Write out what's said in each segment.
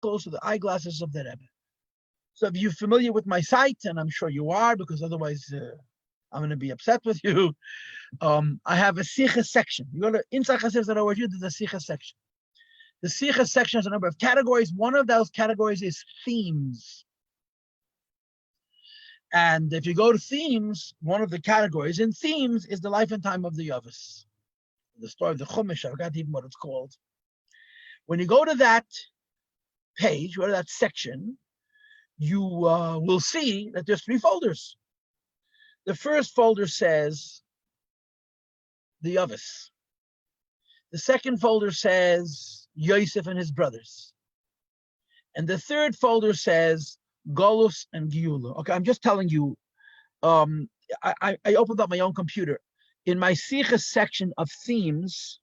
spectacles or the eyeglasses of the Rebbe. So if you're familiar with my site, and I'm sure you are, because otherwise I'm going to be upset with you, I have a Sichos section. You go to inside Chassidus over here, there's a Sichos section. The Sichos section has a number of categories. One of those categories is themes. And if you go to themes, one of the categories in themes is the life and time of the Yavis. The story of the Chumash, I forgot even what it's called. When you go to that page, or that section, you will see that there's 3 folders. The first folder says the Yavis. The second folder says Yosef and his brothers. And the third folder says Golus and Giula. Okay, I'm just telling you, I opened up my own computer. In my Sichos section of themes,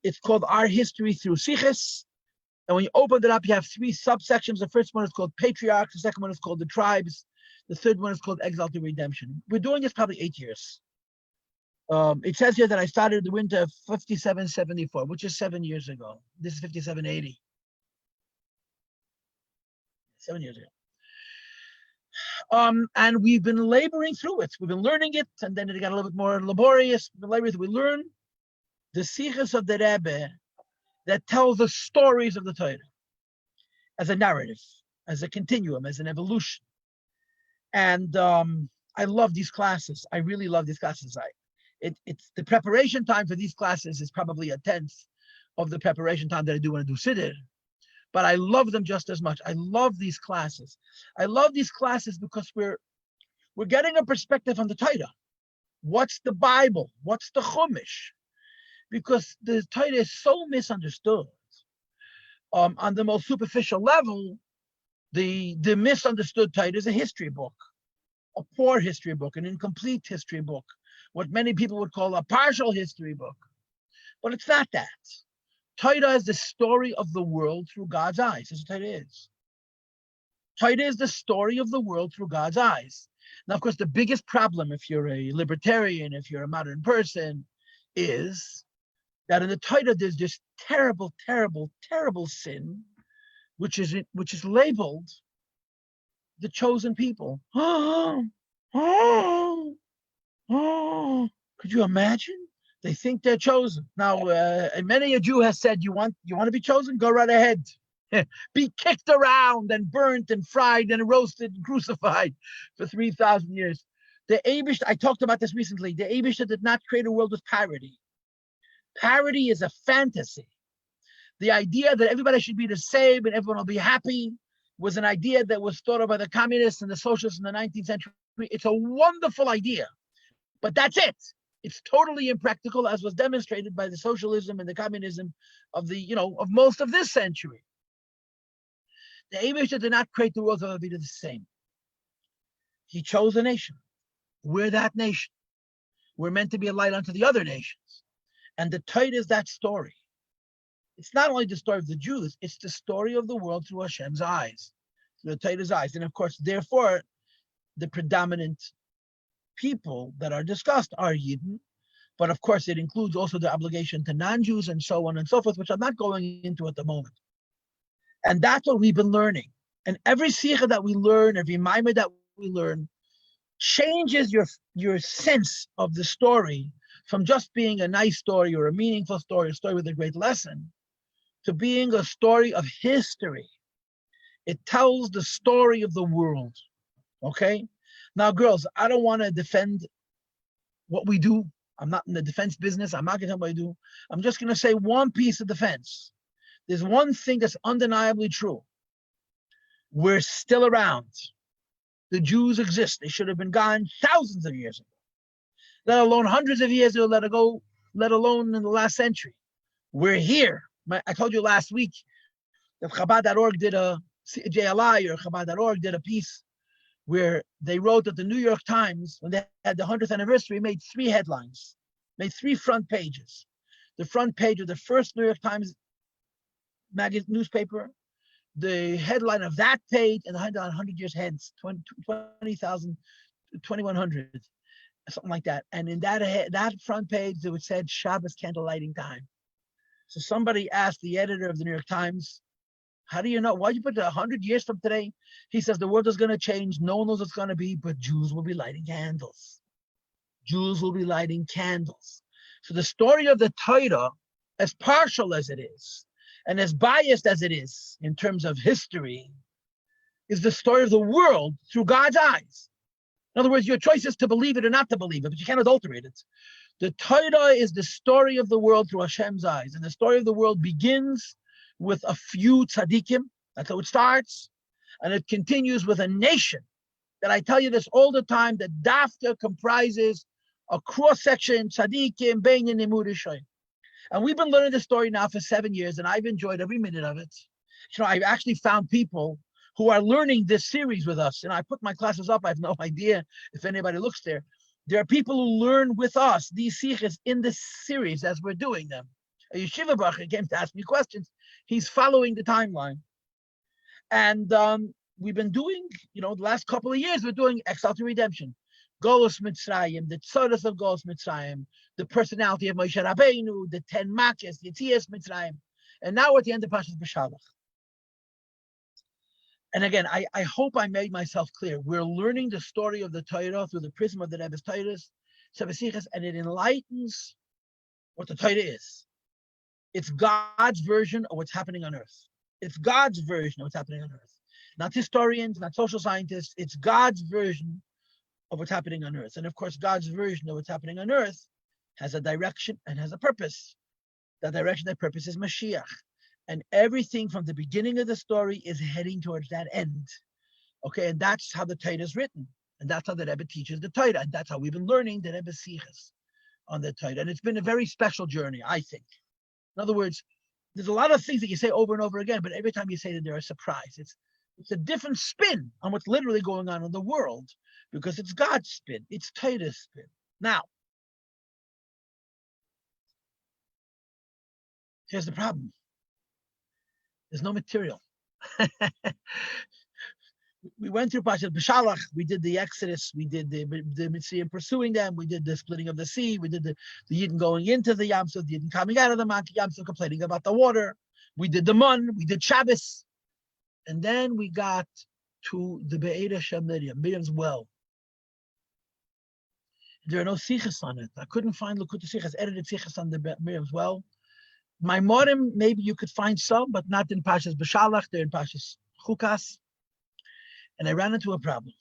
it's called Our History Through Sichos. And when you open it up, you have 3 subsections. The first one is called Patriarchs. The second one is called the Tribes. The third one is called Exile to Redemption. We're doing this probably 8 years. It says here that I started the winter of 57-74, which is 7 years ago. This is 57-80. 7 years ago. And we've been laboring through it. We've been learning it, and then it got a little bit more laborious. We learn the Sichos of the Rebbe that tells the stories of the Torah as a narrative, as a continuum, as an evolution. And I love these classes. I really love these classes. It's the preparation time for these classes is probably 1/10 of the preparation time that I do when I do Siddur. But I love them just as much. I love these classes. I love these classes because we're getting a perspective on the Torah. What's the Bible? What's the Chumash? Because the Torah is so misunderstood. On the most superficial level, the misunderstood Torah is a history book, a poor history book, an incomplete history book, what many people would call a partial history book. But it's not that. Torah is the story of the world through God's eyes. That's what Torah is. Torah is the story of the world through God's eyes. Now, of course, the biggest problem, if you're a libertarian, if you're a modern person, is that in the Torah there's this terrible, terrible, terrible sin, which is labeled the chosen people. Could you imagine? They think they're chosen. Now, and many a Jew has said, you want to be chosen? Go right ahead. Be kicked around and burnt and fried and roasted and crucified for 3,000 years. The Eibush, I talked about this recently, the Eibush did not create a world with parity. Parity is a fantasy. The idea that everybody should be the same and everyone will be happy was an idea that was thought of by the communists and the socialists in the 19th century. It's a wonderful idea, but that's it. It's totally impractical, as was demonstrated by the socialism and the communism of of most of this century. The Eibush did not create the world to be the same. He chose a nation. We're that nation. We're meant to be a light unto the other nations. And the Torah is that story. It's not only the story of the Jews, it's the story of the world through Hashem's eyes, through the Torah's eyes. And of course, therefore, the predominant people that are discussed are Yidden, but of course it includes also the obligation to non-Jews and so on and so forth, which I'm not going into at the moment. And that's what we've been learning. And every Sikha that we learn, every Maimer that we learn, changes your sense of the story from just being a nice story or a meaningful story, a story with a great lesson, to being a story of history. It tells the story of the world. Okay? Now, girls, I don't want to defend what we do. I'm not in the defense business. I'm not going to tell what I do. I'm just going to say one piece of defense. There's one thing that's undeniably true. We're still around. The Jews exist. They should have been gone thousands of years ago, let alone hundreds of years ago, let alone in the last century. We're here. I told you last week that Chabad.org did JLI or Chabad.org did a piece where they wrote that the New York Times, when they had the 100th anniversary, made 3 headlines, made 3 front pages. The front page of the first New York Times newspaper, the headline of that page, and the headline 100 years hence, 20,000, 2100, something like that. And in that front page, it said Shabbos candle lighting time. So somebody asked the editor of the New York Times, How do you know? Why you put 100 years from today? He says the world is going to change. No one knows what's going to be, but Jews will be lighting candles. Jews will be lighting candles. So the story of the Torah, as partial as it is, and as biased as it is in terms of history, is the story of the world through God's eyes. In other words, your choice is to believe it or not to believe it, but you can't adulterate it. The Torah is the story of the world through Hashem's eyes. And the story of the world begins with a few tzaddikim. That's how it starts. And it continues with a nation that I tell you this all the time, that Dafka comprises a cross-section, tzaddikim, beinin, imudishay. And we've been learning this story now for 7 years, and I've enjoyed every minute of it. I've actually found people who are learning this series with us. And I put my classes up. I have no idea if anybody looks there. There are people who learn with us these sichos in this series as we're doing them. A yeshiva bracha came to ask me questions. He's following the timeline. And we've been doing, the last couple of years, we're doing Exile to Redemption. Golus Mitzrayim, the tzodas of Golus Mitzrayim, the personality of Moshe Rabbeinu, the 10 Makos, the Yetzias Mitzrayim. And now we're at the end of Parshas B'Shalach. And again, I hope I made myself clear. We're learning the story of the Torah through the prism of the Rebbe's Torahs, and it enlightens what the Torah is. It's God's version of what's happening on earth. It's God's version of what's happening on earth. Not historians, not social scientists. It's God's version of what's happening on earth. And of course, God's version of what's happening on earth has a direction and has a purpose. That direction, that purpose is Mashiach. And everything from the beginning of the story is heading towards that end. Okay, and that's how the Torah is written. And that's how the Rebbe teaches the Torah. And that's how we've been learning the Rebbe's Sichos on the Torah. And it's been a very special journey, I think. In other words, there's a lot of things that you say over and over again, but every time you say that, they're a surprise. It's a different spin on what's literally going on in the world, because it's God's spin. It's Torah's spin. Now, here's the problem. There's no material. We went through Parashat B'Shalach. We did the Exodus. We did the Mitzrayim pursuing them. We did the splitting of the sea. We did the Yidden going into the Yam Suf, the Yidden coming out of the Yam Suf, complaining about the water. We did the Mun. We did Shabbos. And then we got to the Be'er Shem Miriam, Miriam's well. There are no sichos on it. I couldn't find Likutei Sichos, edited sichos on the Miriam's well. My morim, maybe you could find some, but not in Parshas B'Shalach. They're in Parshas Chukas. And I ran into a problem.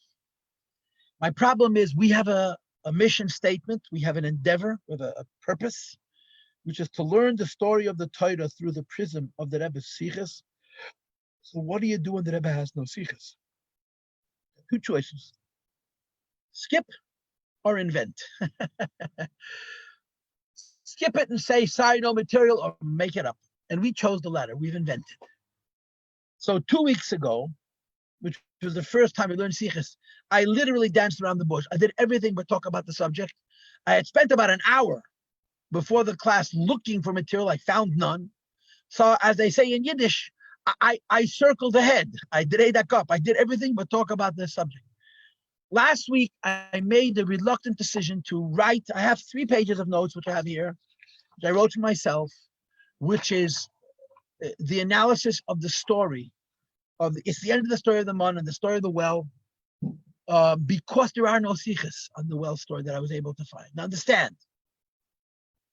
My problem is we have a mission statement. We have an endeavor with a purpose, which is to learn the story of the Torah through the prism of the Rebbe's Sichos. So what do you do when the Rebbe has no sichos? Two choices. Skip or invent. Skip it and say, sorry, no material, or make it up. And we chose the latter. We've invented. So 2 weeks ago, which was the first time I learned sichos, I literally danced around the bush. I did everything but talk about the subject. I had spent about an hour before the class looking for material. I found none. So as they say in Yiddish, I circled ahead. I did up. I did everything but talk about this subject. Last week, I made the reluctant decision to write. I have 3 pages of notes, which I have here, which I wrote to myself, which is the analysis of the story. It's the end of the story of the Mun and the story of the well, because there are no sichos on the well story that I was able to find. Now understand,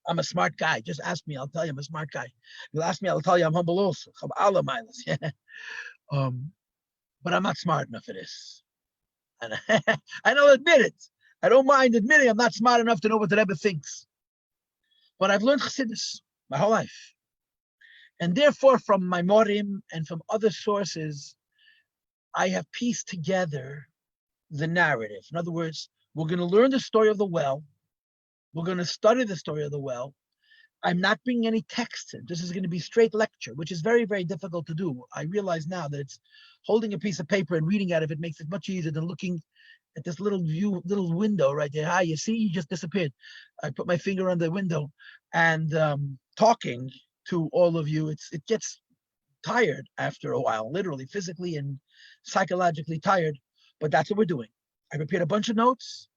I'm a smart guy. Just ask me, I'll tell you I'm a smart guy. You'll ask me, I'll tell you I'm humble also. But I'm not smart enough for this. And I'll admit it. I don't mind admitting I'm not smart enough to know what the Rebbe thinks. But I've learned Chassidus my whole life. And therefore, from my morim and from other sources, I have pieced together the narrative. In other words, we're going to learn the story of the well. We're going to study the story of the well. I'm not bringing any text in. This is going to be straight lecture, which is very, very difficult to do. I realize now that it's holding a piece of paper and reading out of it makes it much easier than looking at this little window right there. Hi, you see, you just disappeared. I put my finger on the window and talking to all of you, it gets tired after a while, literally, physically and psychologically tired. But that's what we're doing. I prepared a bunch of notes.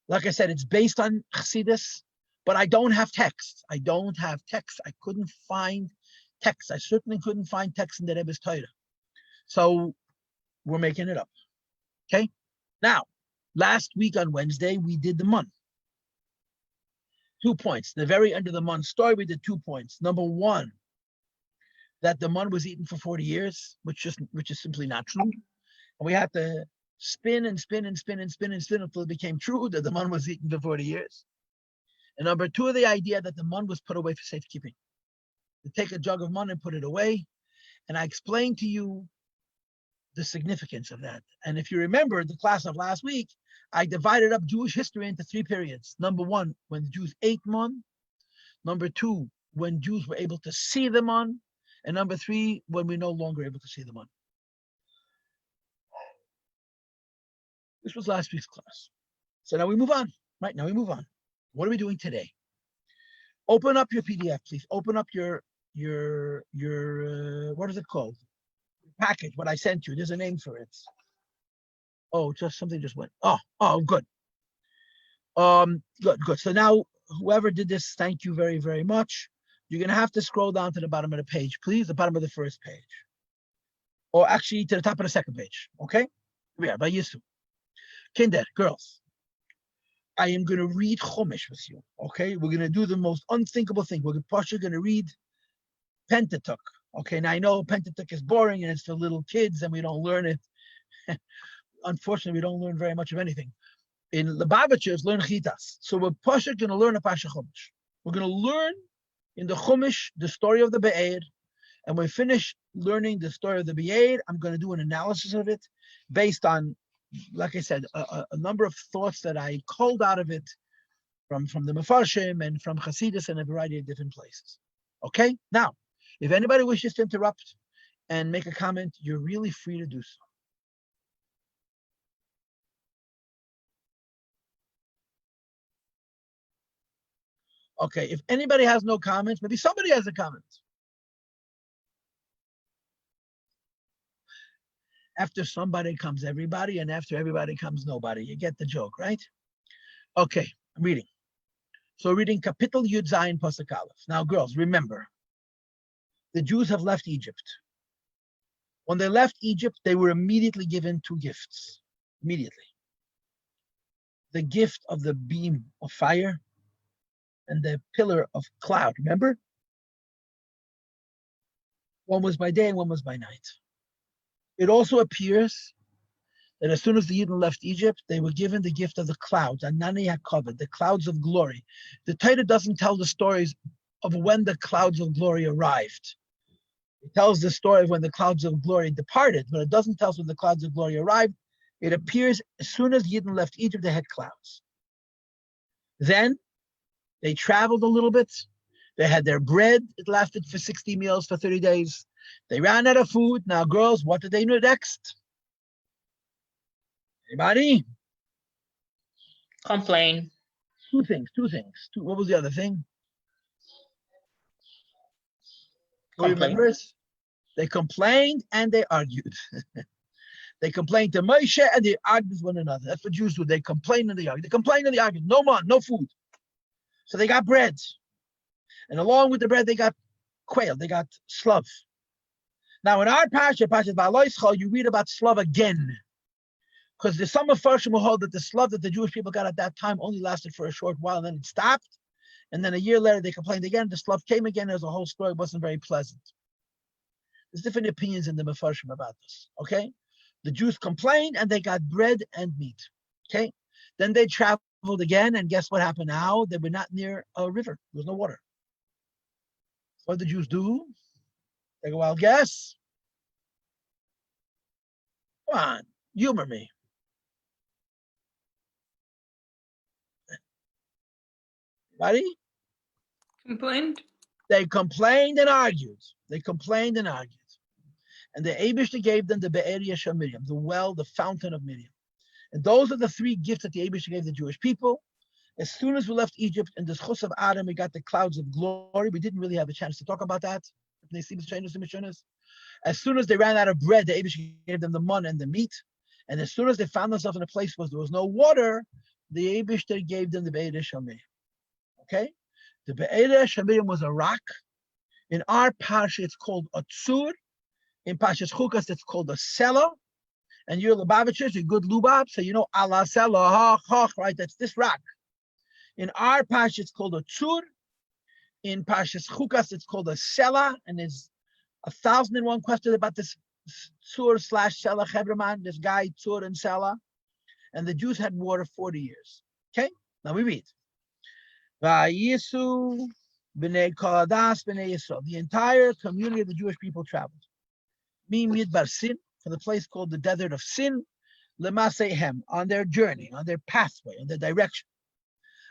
Like I said, it's based on Chassidus, but I don't have text. I couldn't find text. I certainly couldn't find text in the Rebbe's Torah. So we're making it up. Okay? Now, last week on Wednesday, we did the month. 2 points. The very end of the month story, we did 2 points. Number one, that the man was eaten for 40 years, which is simply not true. And we had to spin until it became true that the man was eaten for 40 years. And number two, the idea that the man was put away for safekeeping. To take a jug of man and put it away. And I explained to you the significance of that. And if you remember the class of last week, I divided up Jewish history into 3 periods. Number one, when the Jews ate man. Number two, when Jews were able to see the man. And number three, when we're no longer able to see the man. This was last week's class. So now we move on. Right, now we move on. What are we doing today? Open up your PDF, please. Open up your what is it called? Package, what I sent you. There's a name for it. Oh, something just went. Oh, good. Good. So now, whoever did this, thank you very, very much. You're going to have to scroll down to the bottom of the page, please, the bottom of the first page. Or actually to the top of the second page, okay? Yeah, by Yisuf. Kinder, girls, I am going to read Chumash with you, okay? We're going to do the most unthinkable thing. We're going to read Pentateuch, okay? Now, I know Pentateuch is boring and it's for little kids and we don't learn it. Unfortunately, we don't learn very much of anything. In Lubavitchers, learn Chitas. So we're going to learn a Pasha Chumash. We're going to learn in the Chumash the story of the Be'er. And when we finish learning the story of the Be'er, I'm going to do an analysis of it based on, like I said, a number of thoughts that I culled out of it from the Mefarshim and from Hasidus and a variety of different places. Okay? Now, if anybody wishes to interrupt and make a comment, you're really free to do so. Okay, if anybody has no comments, maybe somebody has a comment. After somebody comes everybody, and after everybody comes nobody. You get the joke, right? Okay, I'm reading. So reading Kapitel Yud Zayin Pasuk Aleph. Now, girls, remember, the Jews have left Egypt. When they left Egypt, they were immediately given 2 gifts. Immediately. The gift of the beam of fire and the pillar of cloud, remember? One was by day and one was by night. It also appears that as soon as the Yidden left Egypt, they were given the gift of the clouds, Anani HaKavod, the clouds of glory. The Torah doesn't tell the stories of when the clouds of glory arrived. It tells the story of when the clouds of glory departed, but it doesn't tell us when the clouds of glory arrived. It appears as soon as Yidden left Egypt, they had clouds. Then they traveled a little bit. They had their bread. It lasted for 60 meals for 30 days. They ran out of food. Now, girls, what did they do next? Anybody? Complain. Two things. What was the other thing? Remember? They complained and they argued. They complained to Moshe and they argued with one another. That's what Jews do. They complain and they argue. They complain and they argue. No man, no food. So they got bread. And along with the bread, they got quail. They got slav. Now in our Pasha Ba'aloischal, you read about slav again. Because there's some Mefarshim who hold that the slav that the Jewish people got at that time only lasted for a short while, and then it stopped. And then a year later, they complained again. The slav came again. There's a whole story. It wasn't very pleasant. There's different opinions in the Mefarshim about this. Okay? The Jews complained, and they got bread and meat. Okay? Then they traveled again, and guess what happened now? They were not near a river. There was no water. What did the Jews do? Take a wild guess. Come on, humor me. Ready? Complained? They complained and argued. And the Abishta gave them the Be'er Yesha Miriam, the well, the fountain of Miriam. And those are the 3 gifts that the Abishta gave the Jewish people. As soon as we left Egypt in the Sichos of Adam, we got the clouds of glory. We didn't really have a chance to talk about that. As soon as they ran out of bread, the Abishta gave them the mun and the meat. And as soon as they found themselves in a place where there was no water, the Abishta gave them the Be'er Yesha Miriam. Okay? The Be'er Yesha Miriam was a rock. In our parsha, it's called a tzur. In Parshas Chukas, it's called a selah. And you're Lubavitchers, you're good Lubab, so you know Allah selah, right? That's this rock. In our parsha, it's called a tzur. In Parshas Chukas, it's called a selah. And there's 1,001 questions about this tzur / selah Hebreman, this guy tzur and selah. And the Jews had water 40 years. Okay, now we read. Vayisu b'nei Kaladas b'nei Yisrael. The entire community of the Jewish people traveled. Midbar Sin, from the place called the desert of Sin, Lemasehem, on their journey, on their pathway, on their direction.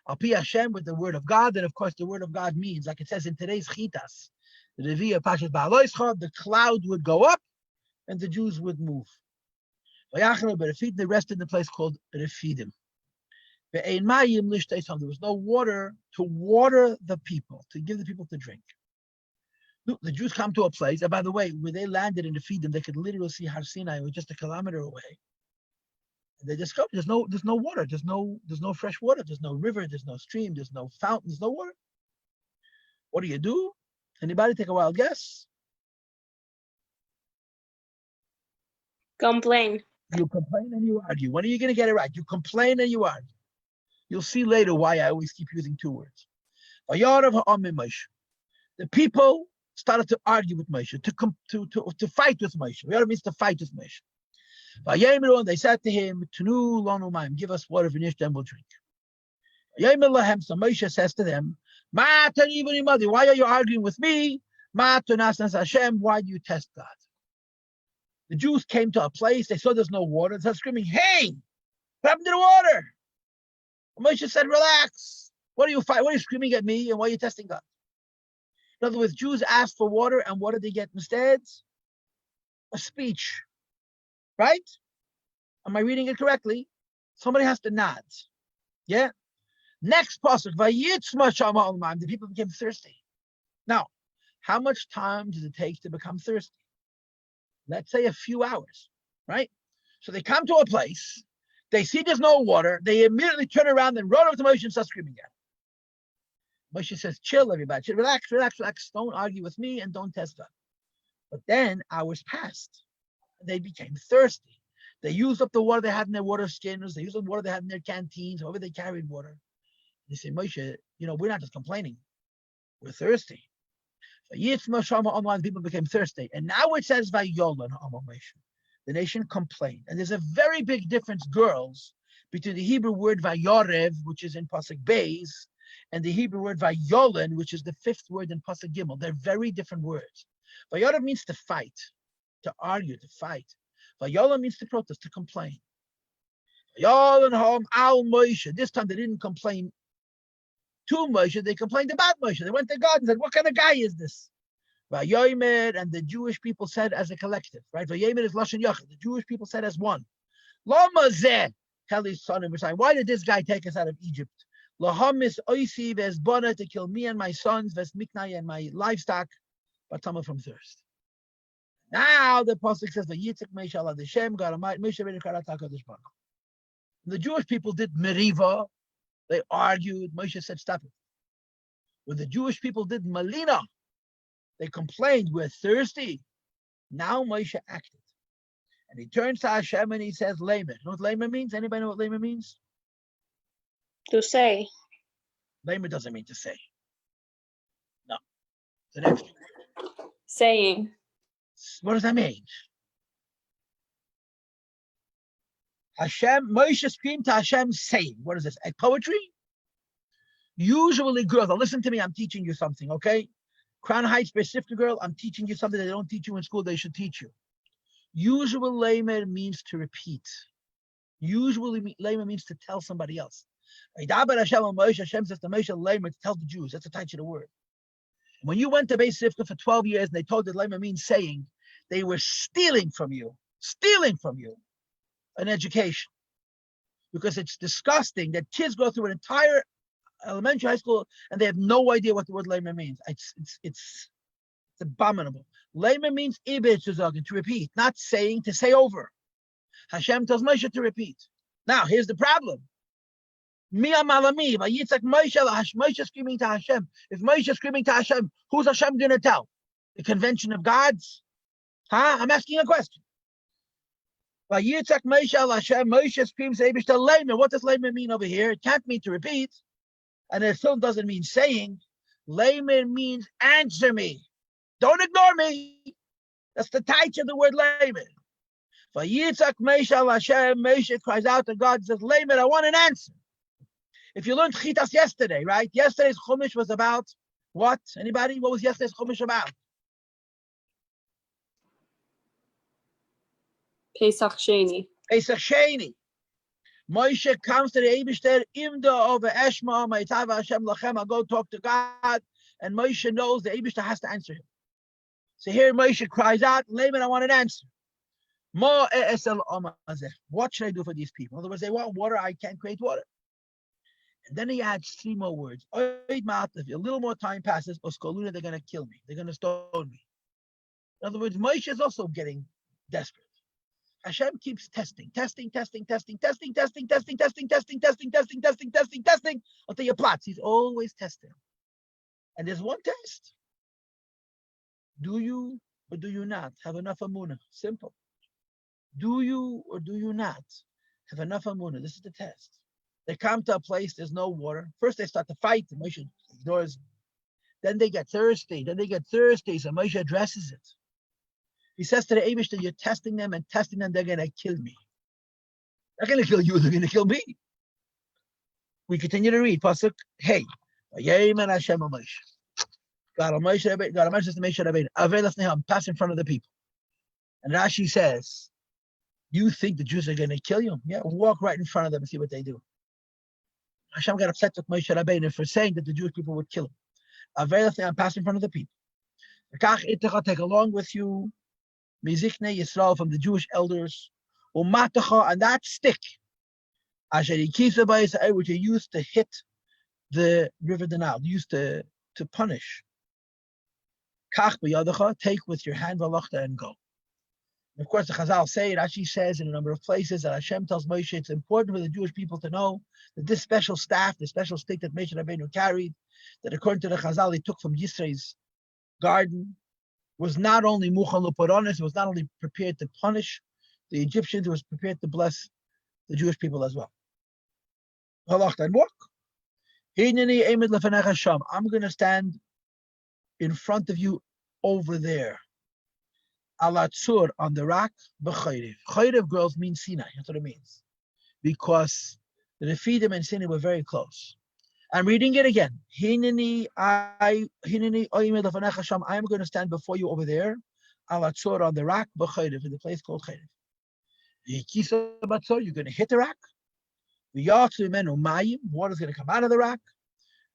Al Pi Hashem, with the word of God, and of course the word of God means, like it says in today's Chitas, the Revi'ah Pashas Ba'aloischa, the cloud would go up and the Jews would move. They rested in a place called Refidim. There was no water to water the people, to give the people to drink. The Jews come to a place, and by the way, where they landed in Refidim, they could literally see Har Sinai, it was just a kilometer away. And they discovered there's no water, there's no fresh water, there's no river, there's no stream, there's no fountain, there's no water. What do? Anybody take a wild guess? Complain. You complain and you argue. When are you going to get it right? You complain and you argue. You'll see later why I always keep using two words. The people started to argue with Moshe, to fight with Moshe. Vayar means to fight with Moshe. And they said to him, Tunu lanu mayim, give us water, finish, then we'll drink. So Moshe says to them, why are you arguing with me? Why do you test God? The Jews came to a place, they saw there's no water, they started screaming, hey, what happened to the water? And Moshe said, relax. What are you fighting? What are you screaming at me? And why are you testing God? In other words, Jews asked for water, and what did they get instead? A speech. Right? Am I reading it correctly? Somebody has to nod. Yeah? Next pasuk, the people became thirsty. Now, how much time does it take to become thirsty? Let's say a few hours, right? So they come to a place, they see there's no water, they immediately turn around and run over to Moshe and start screaming at him. Moshe says, chill, everybody, chill, relax, don't argue with me and don't test God. But then hours passed. They became thirsty. They used up the water they had in their water skinners, they used up the water they had in their canteens, however they carried water. They say, Moshe, we're not just complaining, we're thirsty. People became thirsty. And now it says, the nation complained. And there's a very big difference, girls, between the Hebrew word vayorev, which is in Pasuk Beis, and the Hebrew word vayolen, which is the fifth word in Pasuk Gimel. They're very different words. Vayorev means to fight, to argue, to fight. Vayolen means to protest, to complain. Vayolen home al Moshe. This time they didn't complain to Moshe, they complained about Moshe. They went to God and said, what kind of guy is this? Vayomer, and the Jewish people said as a collective, right? Vayomer is Lashon Yachid. The Jewish people said as one. Lama zeh, Heli's son of Messiah. Why did this guy take us out of Egypt? Lahamis oisi vesbana, to kill me and my sons, vesmiknai, and my livestock, but tumble from thirst. Now the pasuk says, Vayitzek Moshe ala Hashem, God Almighty, Moshe Rabbeinu karat HaKadosh Baruch Hu. The Jewish people did meriva. They argued. Moshe said, stop it. When the Jewish people did malina, they complained, we're thirsty. Now Moshe acted. And he turns to Hashem and he says, Lamed. You know what Lamed means? Anybody know what Lamed means? To say. Lamed doesn't mean to say. No. The next. Saying. What does that mean? Moshe screamed to Hashem saying, what is this, a poetry? Usually girls, now listen to me, I'm teaching you something, okay? Crown Heights Pacific girl, I'm teaching you something they don't teach you in school, they should teach you. Usually lamed means to repeat. Usually lamed means to tell somebody else. Hashem says to Moshe, lamed, to tell the Jews, that's attached to the word. When you went to Beis Sifta for 12 years and they told that lamed means saying, they were stealing from you an education, because it's disgusting that kids go through an entire elementary, high school, and they have no idea what the word layman means. It's abominable. Layman means ibid to repeat, not saying, to say over. Hashem tells Moshe to repeat. Now, here's the problem. Mi amalami. Vayitzak Moshe. Moshe screaming to Hashem. If Moshe is screaming to Hashem, who's Hashem going to tell? The convention of gods? Huh? I'm asking a question. Vayitzak Moshe al Hashem. Moshe screams to Eibushter Leimer. What does Leimer mean over here? It can't mean to repeat, and it still doesn't mean saying. Leimer means answer me. Don't ignore me. That's the touch of the word Leimer. Vayitzak Moshe al Hashem. Moshe cries out to God and says, Leimer, I want an answer. If you learned Chitas yesterday, right? Yesterday's Chumash was about what? Anybody? What was yesterday's Chumash about? Pesach Sheni. Pesach Sheni. Moshe comes to the Eibishter, Imda over Eshma, Ma'itava Hashem Lachem, I'll go talk to God. And Moshe knows the Eibishter has to answer him. So here Moshe cries out, Laman, I want an answer. What should I do for these people? In other words, they want water, I can't create water. And then he adds 3 more words. If a little more time passes, they're going to kill me. They're going to stone me. In other words, Moshe is also getting desperate. Hashem keeps testing until you plots. He's always testing. And there's one test. Do you or do you not have enough amunah? Simple. Do you or do you not have enough amunah? This is the test. They come to a place, there's no water. First they start to fight, and Moshe ignores them. Then they get thirsty. So Moshe addresses it. He says to the Eibishter, you're testing them, they're going to kill me. They're going to kill you, they're going to kill me. We continue to read. Pasuk, hey. Hashem Moshe. God Moshe says to Moshe Rabbeinu, pass in front of the people. And Rashi says, you think the Jews are going to kill you? Yeah, walk right in front of them and see what they do. Hashem got upset with Moshe Rabbeinu for saying that the Jewish people would kill him. Pass in front of the people. Take along with you Mizikne Yisrael from the Jewish elders, and that stick, which are used to hit the river the Nile, used to punish. Take with your hand and go. And of course, the Chazal say it. Rashi says in a number of places that Hashem tells Moshe it's important for the Jewish people to know that this special staff, the special stick that Moshe Rabbeinu carried, that according to the Chazal he took from Yisro's garden, was not only muchal l'poronis, it was not only prepared to punish the Egyptians, it was prepared to bless the Jewish people as well. Halach and walk. I'm going to stand in front of you over there. Alatzur, on the rock, b'chayrev. Chayrev, girls, means Sinai. That's what it means. Because the Refidim and Sinai were very close. I'm reading it again. I am going to stand before you over there. Alatzor, on the rock, b'chayrev, in the place called Chayrev. You're going to hit the rock. Water is going to come out of the rock.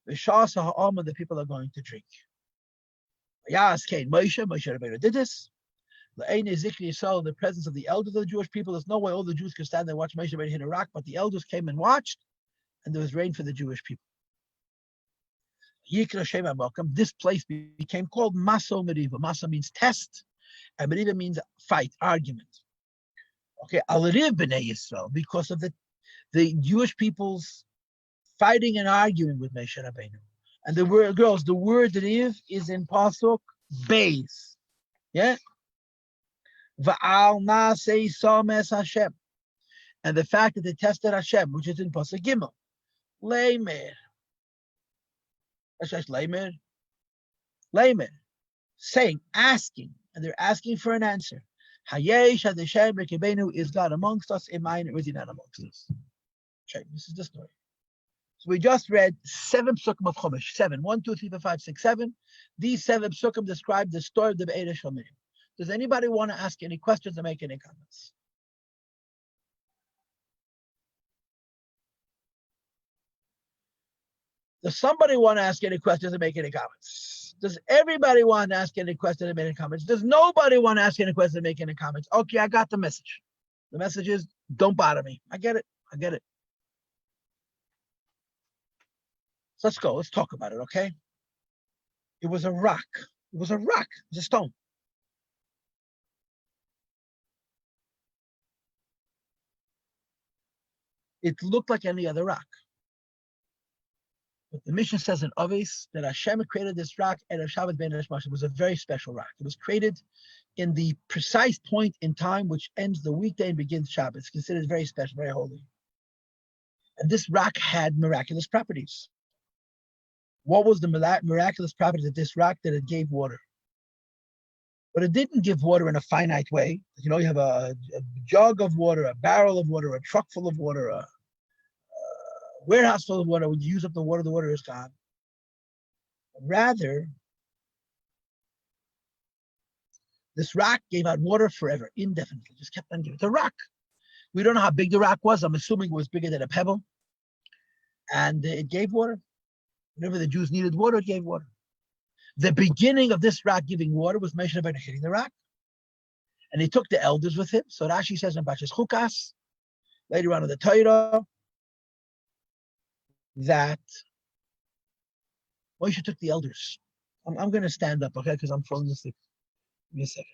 The people are going to drink. Moshe Rabbeinu did this. In the presence of the elders of the Jewish people, there's no way all the Jews could stand there and watch Moshe Rabbeinu hit a rock, but the elders came and watched, and there was rain for the Jewish people. This place became called Maso Meriva. Maso means test, and Meriva means fight, argument. Okay, Al-Riv b'nei Yisrael, because of the Jewish people's fighting and arguing with Moshe Rabbeinu. And the word, girls, the word Riv is in Pasuk Beis. Yeah? Va'al na'asei sames Hashem. And the fact that they tested Hashem, which is in Pasuk Gimel. Leimer. Leimer. Leimer. Saying, asking. And they're asking for an answer. Hayesh Hadeshem Rekebenu, is God amongst us? Imayin, or is he not amongst us? Okay, this is the story. So we just read 7 psukim of Chumash. 7. 1, 2, 3, 4, 5, 6, 7. These 7 psukim describe the story of the Be'er Shomim. Does anybody want to ask any questions or make any comments? Does somebody want to ask any questions or make any comments? Does everybody want to ask any questions or make any comments? Does nobody want to ask any questions or make any comments? Okay, I got the message. The message is, don't bother me. I get it. So let's go. Let's talk about it, okay? It was a rock. It was a stone. It looked like any other rock. But the Mishnah says in Aves that Hashem created this rock and Shabbat Ben Hashmash. It was a very special rock. It was created in the precise point in time which ends the weekday and begins Shabbat. It's considered very special, very holy. And this rock had miraculous properties. What was the miraculous property of this rock? That it gave water. But it didn't give water in a finite way. You know, you have a jug of water, a barrel of water, a truck full of water, a warehouse full of water. When you use up the water is gone. Rather, this rock gave out water forever, indefinitely. Just kept on giving. It's a rock. We don't know how big the rock was. I'm assuming it was bigger than a pebble. And it gave water. Whenever the Jews needed water, it gave water. The beginning of this rock giving water was Moshe Rabbeinu hitting the rock. And he took the elders with him. So Rashi says in Parshas Chukas, later on in the Torah, that Moshe took the elders. I'm going to stand up, okay, because I'm falling asleep. Give me a second.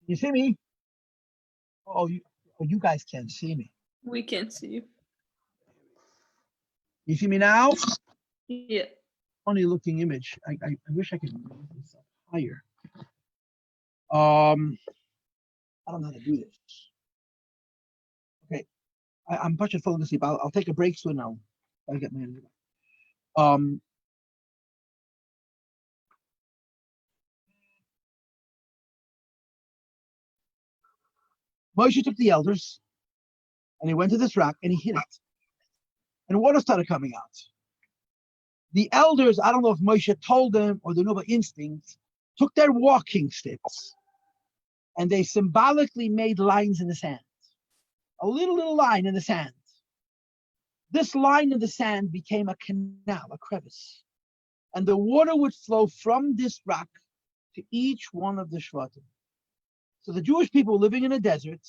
You see me? Oh, you guys can't see me. We can see you. You see me now? Yeah. Funny looking image. I wish I could move this up higher. I don't know how to do this. Okay. I'm punching falling asleep. I'll take a break soon now. I'll get my Moshe took the elders and he went to this rock and he hit it. And water started coming out. The elders, I don't know if Moshe told them or they knew by instinct, took their walking sticks and they symbolically made lines in the sand. A little line in the sand. This line in the sand became a canal, a crevice. And the water would flow from this rock to each one of the Shvatim. So the Jewish people living in a desert,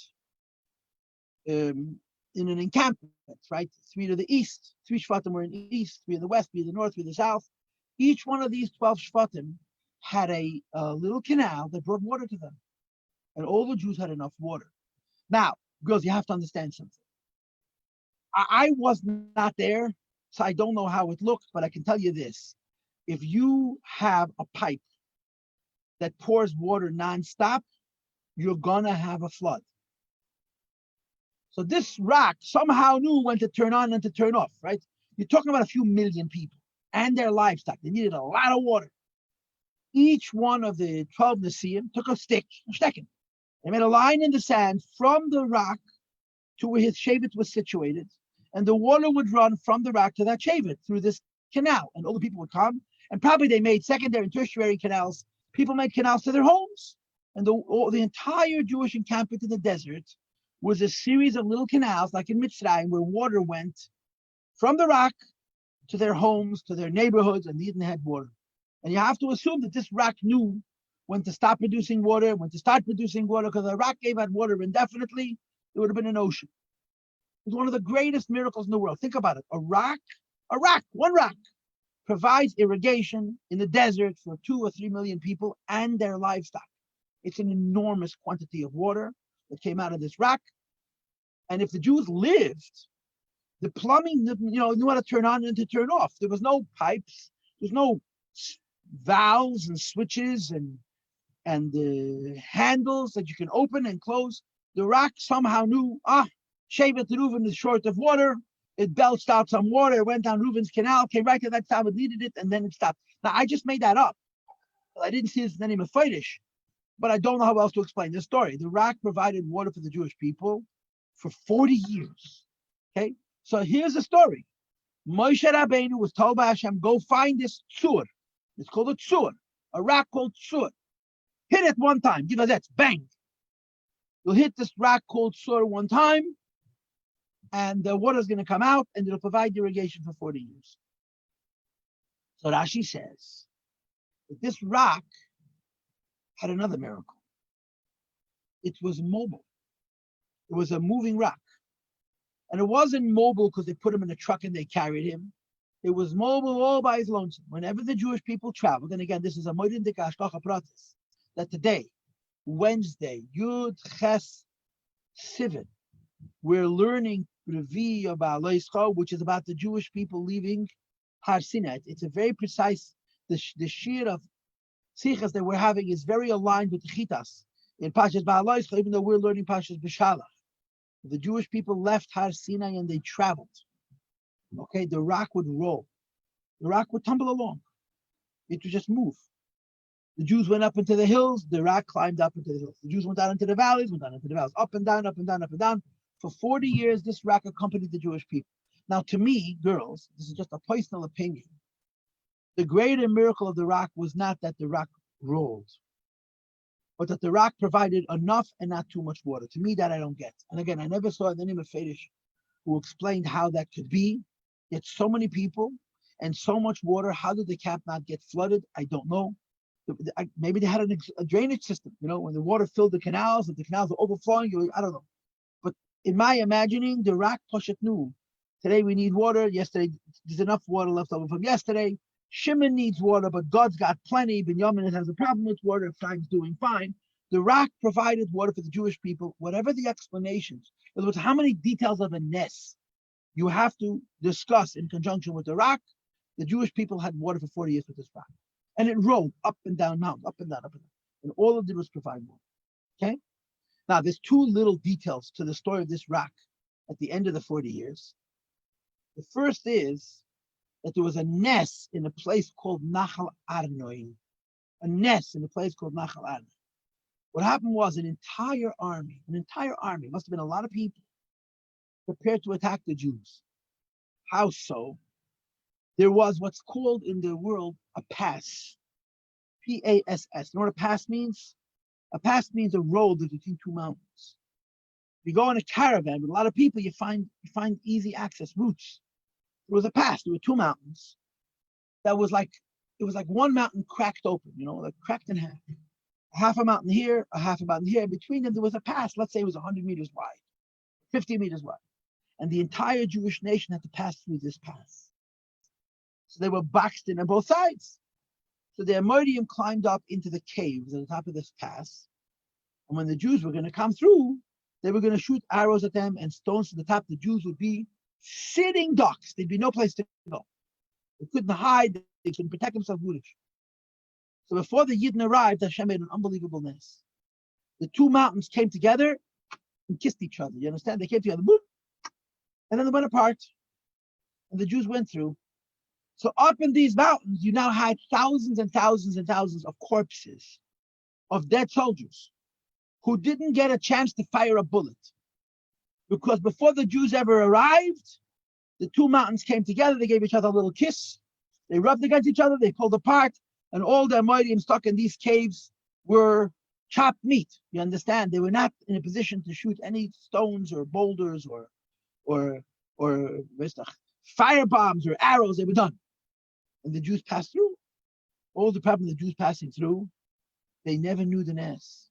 in an encampment, right? 3 to the east, 3 Shvatim were in the east, 3 in the west, 3 in the north, 3 in the south. Each one of these 12 Shvatim had a little canal that brought water to them. And all the Jews had enough water. Now, girls, you have to understand something. I was not there, so I don't know how it looked, but I can tell you this. If you have a pipe that pours water nonstop, you're gonna have a flood. So this rock somehow knew when to turn on and to turn off, right? You're talking about a few million people and their livestock. They needed a lot of water. Each one of the 12 Nesiim took a stick, they made a line in the sand from the rock to where his shevet was situated, and the water would run from the rock to that shevet through this canal, and all the people would come, and probably they made secondary and tertiary canals. People made canals to their homes, and the entire Jewish encampment in the desert was a series of little canals, like in Mitzrayim, where water went from the rock to their homes, to their neighborhoods, and Eden had water. And you have to assume that this rock knew when to stop producing water, when to start producing water, because the rock gave out water indefinitely, it would have been an ocean. It was one of the greatest miracles in the world. Think about it. One rock, provides irrigation in the desert for 2 or 3 million people and their livestock. It's an enormous quantity of water that came out of this rock. And if the Jews lived, the plumbing, knew how to turn on and to turn off. There was no pipes. There's no valves and switches and handles that you can open and close. The rock somehow knew, Shevet Reuven is short of water. It belched out some water. It went down Reuven's canal, came right to that time it needed it, and then it stopped. Now, I just made that up. I didn't see this in any Mephidish, but I don't know how else to explain this story. The rock provided water for the Jewish people for 40 years. Okay? So here's the story. Moshe Rabbeinu was told by Hashem, go find this tzur. It's called a tzur, a rock called tzur. Hit it one time. Give us that. Bang. You'll hit this rock called tzur one time, and the water's going to come out, and it'll provide irrigation for 40 years. So Rashi says that this rock had another miracle. It was mobile. It was a moving rock. And it wasn't mobile because they put him in a truck and they carried him. It was mobile all by his lonesome. Whenever the Jewish people traveled, and again, this is a moedin de kashkacha pratis, that today, Wednesday, Yud Ches Sivan. We're learning Revi about Leischa, which is about the Jewish people leaving Har Sinai. It's a very precise, the shir of Sichos that we're having is very aligned with the Chitas in Pashas Ba'aleischa, even though we're learning Pashas B'Shalach. The Jewish people left Har Sinai and they traveled. Okay, the rock would roll. The rock would tumble along. It would just move. The Jews went up into the hills, the rock climbed up into the hills. The Jews went down into the valleys, up and down, up and down, up and down. For 40 years, this rock accompanied the Jewish people. Now, to me, girls, this is just a personal opinion. The greater miracle of the rock was not that the rock rolled, but that the rock provided enough and not too much water. To me, that I don't get. And again, I never saw any Mefedish who explained how that could be. Yet so many people and so much water, how did the cap not get flooded? I don't know. Maybe they had a drainage system, when the water filled the canals, if the canals were overflowing, I don't know. But in my imagining, the rock Poshet knew. Today we need water. Yesterday, there's enough water left over from yesterday. Shimon needs water, but God's got plenty. Binyamin has a problem with water. Ephraim's doing fine. The rock provided water for the Jewish people, whatever the explanations. In other words, how many details of a ness you have to discuss in conjunction with the rock. The Jewish people had water for 40 years with this rock. And it rolled up and down mountains, up and down, up and down. And all it did was provide water. Okay? Now, there's two little details to the story of this rock at the end of the 40 years. The first is that there was a ness in a place called Nachal Arnoin. A ness in a place called Nachal Arnoin. What happened was an entire army, must have been a lot of people, prepared to attack the Jews. How so? There was what's called in the world a pass. P-A-S-S. You know what a pass means? A pass means a road that's between two mountains. If you go in a caravan with a lot of people, you find easy access routes. There was a pass. There were two mountains. It was like one mountain cracked open, like cracked in half. Half a mountain here, a half a mountain here. Between them, there was a pass. Let's say it was 100 meters wide, 50 meters wide. And the entire Jewish nation had to pass through this pass. So they were boxed in on both sides. So the Amorim climbed up into the caves at the top of this pass. And when the Jews were going to come through, they were going to shoot arrows at them and stones to the top. The Jews would be sitting ducks. There'd be no place to go. They couldn't hide. They couldn't protect themselves. So before the Yidden arrived, Hashem made an unbelievable mess. The two mountains came together and kissed each other. You understand? They came together, boop, and then they went apart. And the Jews went through. So up in these mountains, you now had thousands and thousands and thousands of corpses of dead soldiers who didn't get a chance to fire a bullet. Because before the Jews ever arrived, the two mountains came together, they gave each other a little kiss, they rubbed against each other, they pulled apart, and all the Amorim stuck in these caves were chopped meat. You understand? They were not in a position to shoot any stones or boulders or fire bombs or arrows. They were done. And the Jews passed through. All the problem, the Jews passing through, they never knew the Ness.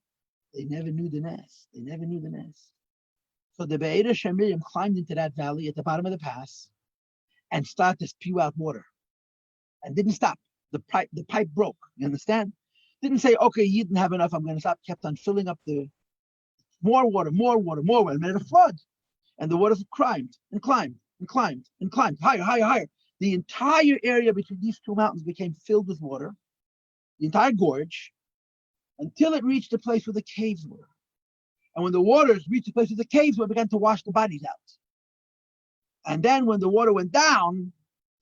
They never knew the Ness. They never knew the Ness. So the Be'er Shemirim climbed into that valley at the bottom of the pass and started to spew out water. And didn't stop. The pipe broke. You understand? Didn't say, okay, you didn't have enough, I'm going to stop. Kept on filling up the more water. It made a flood. And the water climbed and climbed and climbed and climbed higher. The entire area between these two mountains became filled with water, the entire gorge, until it reached the place where the caves were. And when the waters reached the place where the caves were, it began to wash the bodies out. And then when the water went down,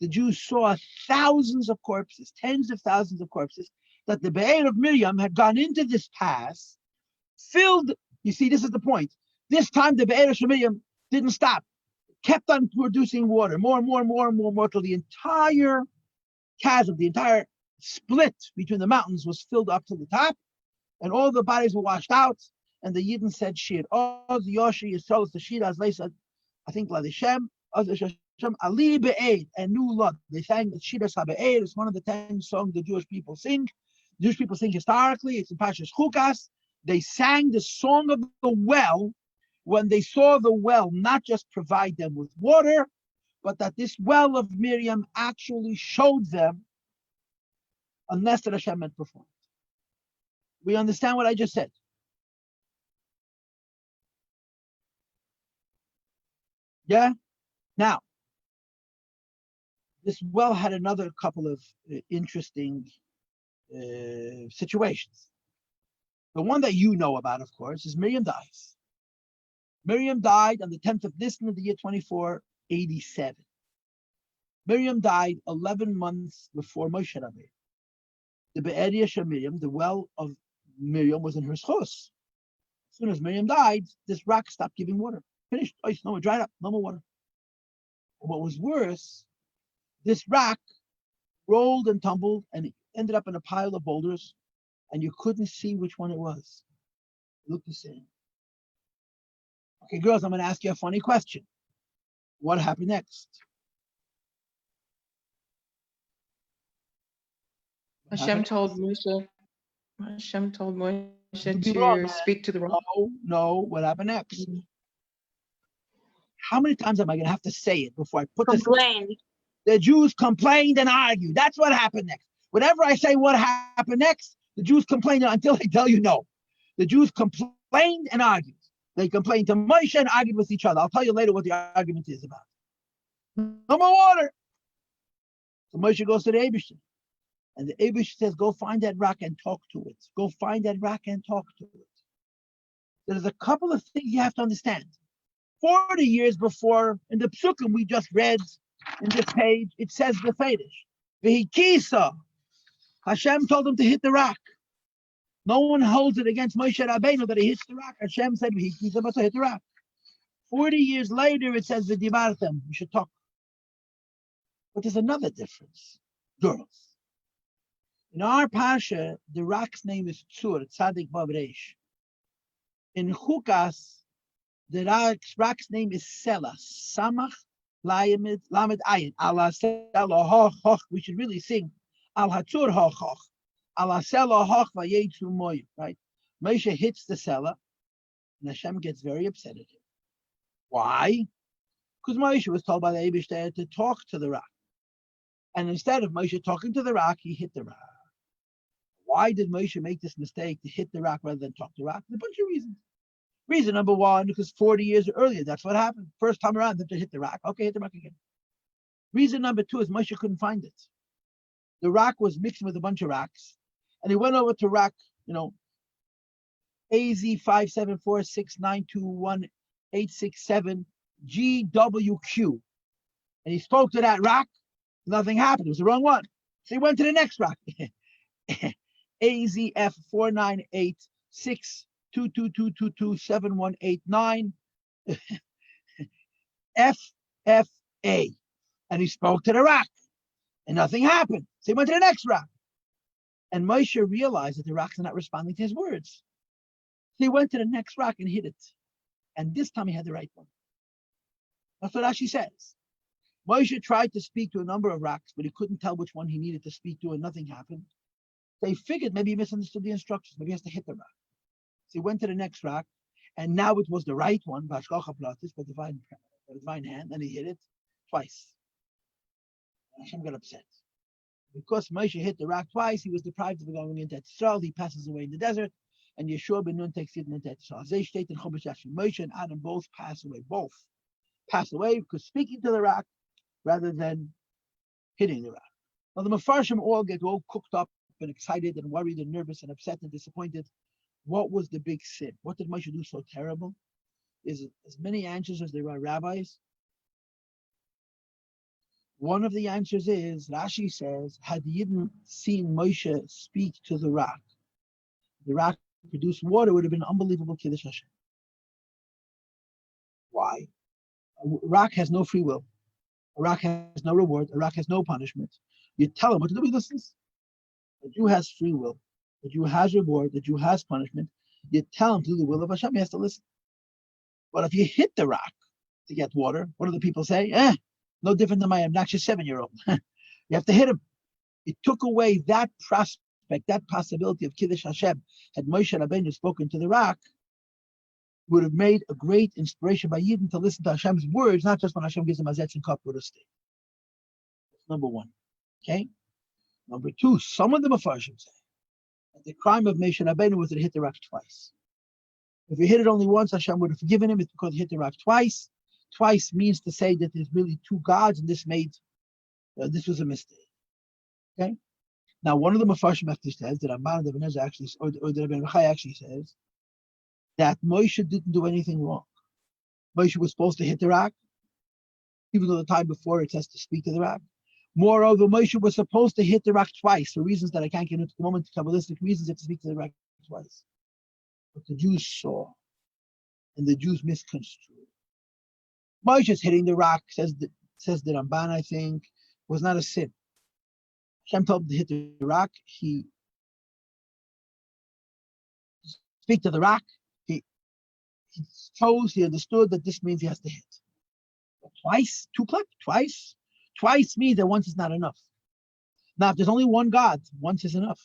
the Jews saw thousands of corpses, tens of thousands of corpses, that the Be'er of Miriam had gone into this pass, filled. You see, this is the point. This time the Be'er of Miriam didn't stop. Kept on producing water, more till the entire chasm, the entire split between the mountains was filled up to the top, and all the bodies were washed out. And the Yidden said, "Shir Oz Yoshi Yisrael the Shir as Leisa." I think La Hashem Oz Hashem Ali Be'ed and New Lod. They sang the Shir Sabe'ed. It's one of the 10 songs the Jewish people sing. The Jewish people sing historically. It's in Pashas Chukas. They sang the song of the well when they saw the well not just provide them with water, but that this well of Miriam actually showed them a nest that Hashem had performed. We understand what I just said. Yeah. Now, this well had another couple of interesting situations. The one that you know about, of course, is Miriam dies. Miriam died on the 10th of Nisan of the year 2487. Miriam died 11 months before Moshe Rabbeinu. The Be'eria Shel Miriam, the well of Miriam, was in her Sichos. As soon as Miriam died, this rock stopped giving water. Finished. Ice, no more, dried up, no more water. And what was worse, this rock rolled and tumbled and ended up in a pile of boulders, and you couldn't see which one it was. It looked the same. Okay, girls, I'm going to ask you a funny question. What happened next? Hashem told Moshe Be wrong, to speak to the rock. No. What happened next? How many times am I going to have to say it before I put this? Complained. The Jews complained and argued. That's what happened next. Whenever I say what happened next, the Jews complained until I tell you no. The Jews complained and argued. They complained to Moshe and argued with each other. I'll tell you later what the argument is about. No more water. So Moshe goes to the Eibishter. And the Eibishter says, go find that rock and talk to it. Go find that rock and talk to it. There's a couple of things you have to understand. 40 years before, in the Psukim we just read, in this page, it says the Fedish. V'hikisa. Hashem told him to hit the rock. No one holds it against Moshe Rabbeinu that he hits the rock. Hashem said, v'hikisa, but to hit the rock. 40 years later, it says, v'dibartem. We should talk. But there's another difference. Girls. In our Pasha, the rock's name is Tzur, Tzadik Vav Reish. In Chukas, the rock's name is Sela, Samach Lamed Ayin. Ala Sela Hoch Hoch. We should really sing Al Hatzur Hoch Hoch. Ala Sela Hoch Vayetzu Moyim. Right? Moshe hits the Sela, and Hashem gets very upset at him. Why? Because Moshe was told by the Eibishter to talk to the rock. And instead of Moshe talking to the rock, he hit the rock. Why did Moshe make this mistake to hit the rock rather than talk to the rock? There's a bunch of reasons. Reason number one, because 40 years earlier, that's what happened. First time around, they hit the rock. Okay, hit the rock again. Reason number two is Moshe couldn't find it. The rock was mixed with a bunch of rocks. And he went over to rock, AZ 57469218867 GWQ. And he spoke to that rock. Nothing happened. It was the wrong one. So he went to the next rock. AZF 498622227189 FFA. And he spoke to the rock. And nothing happened. So he went to the next rock. And Moshe realized that the rocks are not responding to his words. So he went to the next rock and hit it. And this time he had the right one. That's what Rashi says. Moshe tried to speak to a number of rocks, but he couldn't tell which one he needed to speak to, and nothing happened. So he figured maybe he misunderstood the instructions. Maybe he has to hit the rock. So he went to the next rock, and now it was the right one, Bashkocha Platis, by divine hand, and he hit it twice. And Hashem got upset. Because Moshe hit the rock twice, he was deprived of going into Etzral. He passes away in the desert, and Yeshua ben Nun takes it into Etzral. Moshe and Adam both pass away. Both pass away because speaking to the rock rather than hitting the rock. Now the Mefarshim all get all cooked up and excited and worried and nervous and upset and disappointed. What was the big sin? What did Moshe do so terrible? Is it as many answers as there are rabbis? One of the answers is, Rashi says, had Yidden seen Moshe speak to the rock produced water, would have been unbelievable Kiddush Hashem. Why? A rock has no free will. A rock has no reward. A rock has no punishment. You tell him what to do, he listens. The Jew has free will. The Jew has reward. The Jew has punishment. You tell him to do the will of Hashem, he has to listen. But if you hit the rock to get water, what do the people say? No different than my obnoxious 7-year-old. You have to hit him. It took away that prospect, that possibility of Kiddush Hashem. Had Moshe Rabbeinu spoken to the rock, would have made a great inspiration by Yidden to listen to Hashem's words, not just when Hashem gives them a zetz and cup with a stick. That's number one. Okay? Number two, some of the Mefarshim say that the crime of Moshe Rabbeinu was that he hit the rock twice. If he hit it only once, Hashem would have forgiven him. It's because he hit the rock twice twice means to say that there's really two gods, and this was a mistake. Okay. Now, one of the Mefarshim actually says that Ramban and Ibn Ezra actually, or the Rabbi Yochai actually says that Moshe didn't do anything wrong. Moshe was supposed to hit the rock, even though the time before it says to speak to the rock. Moreover, Moshe was supposed to hit the rock twice for reasons that I can't get into the moment. Kabbalistic reasons, you have to speak to the rock twice. But the Jews saw, and the Jews misconstrued. Moshe's hitting the rock, says the Ramban, I think, was not a sin. Hashem told him to hit the rock. He speak to the rock. He understood that this means he has to hit. But twice, twice means that once is not enough. Now, if there's only one God, once is enough.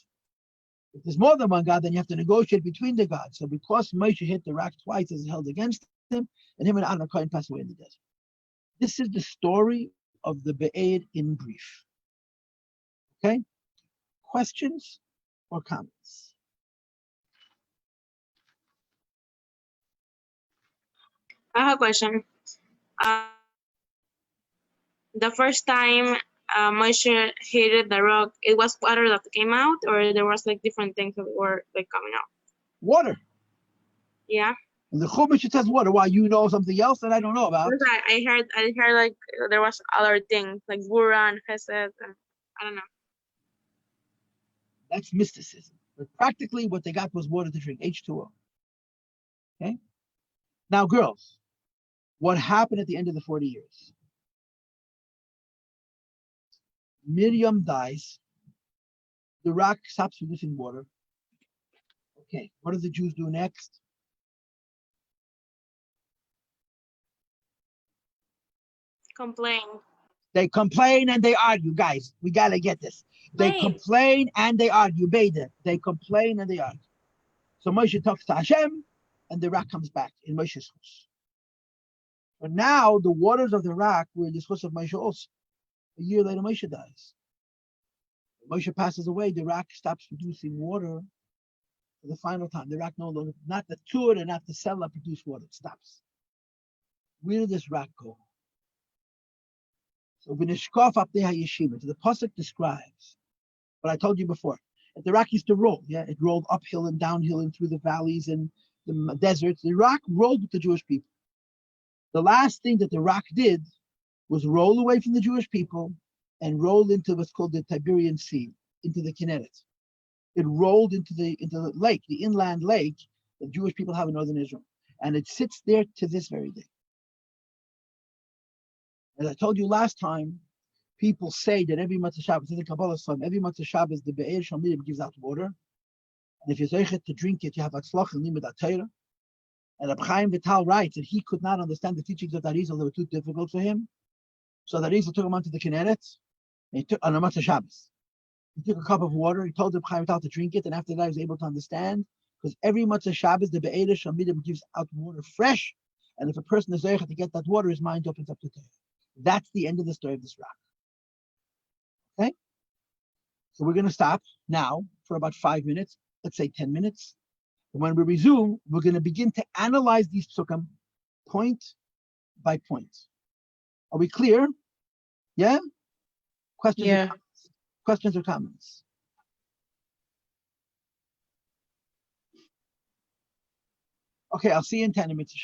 If there's more than one God, then you have to negotiate between the gods. So because Moshe hit the rock twice, it's held against him, and him and Aaron Cohen passed away in the desert. This is the story of the Be'ed in brief. Okay? Questions or comments? I have a question. The first time Moshe hit the rock, it was water that came out, or there was like different things that were like coming out? Water. Yeah. And the Chumash it says water. Why, you know something else that I don't know about? Because I heard like there was other things like Gura and Chesed, and I don't know. That's mysticism. But practically what they got was water to drink, H2O. Okay? Now, girls, what happened at the end of the 40 years? Miriam dies. The rock stops producing water. Okay, what do the Jews do next? Complain. They complain and they argue, guys. We gotta get this. They complain and they argue. Beda. They complain and they argue. So Moshe talks to Hashem, and the rock comes back in Moshe's house. But now the waters of the rock were in the house of Moshe also. A year later, Moshe dies. When Moshe passes away, the rock stops producing water for the final time. The rock no longer, not the Tur and not the Sela produce water. It stops. Where did this rock go? So V'nishkof apnei hayeshima. So the pasuk describes what I told you before. That the rock used to roll. Yeah, it rolled uphill and downhill and through the valleys and the deserts. The rock rolled with the Jewish people. The last thing that the rock did was roll away from the Jewish people and roll into what's called the Tiberian Sea, into the Kinneret. It rolled into the lake, the inland lake that Jewish people have in northern Israel. And it sits there to this very day. As I told you last time, people say that every Matzah Shabbos, in the Kabbalah, every Matzah Shabbos, the Be'er Shalmidim gives out water. And if you're zeichet to drink it, you have Atzlach and Limud HaTorah. And Reb Chaim Vital writes that he could not understand the teachings of Arizal; they were too difficult for him. So Arizal took him onto the Kinneret, and he took on a Matzah Shabbos. He took a cup of water, he told Reb Chaim Vital to drink it, and after that he was able to understand, because every Matzah Shabbos, the Be'er Shalmidim gives out water fresh, and if a person is zeichet to get that water, his mind opens up to Torah. That's the end of the story of this rock. Okay? So we're going to stop now for about 5 minutes, let's say 10 minutes. And when we resume, we're going to begin to analyze these psukim point by point. Are we clear? Yeah? Questions? Yeah. Or comments? Questions or comments? Okay, I'll see you in 10 minutes.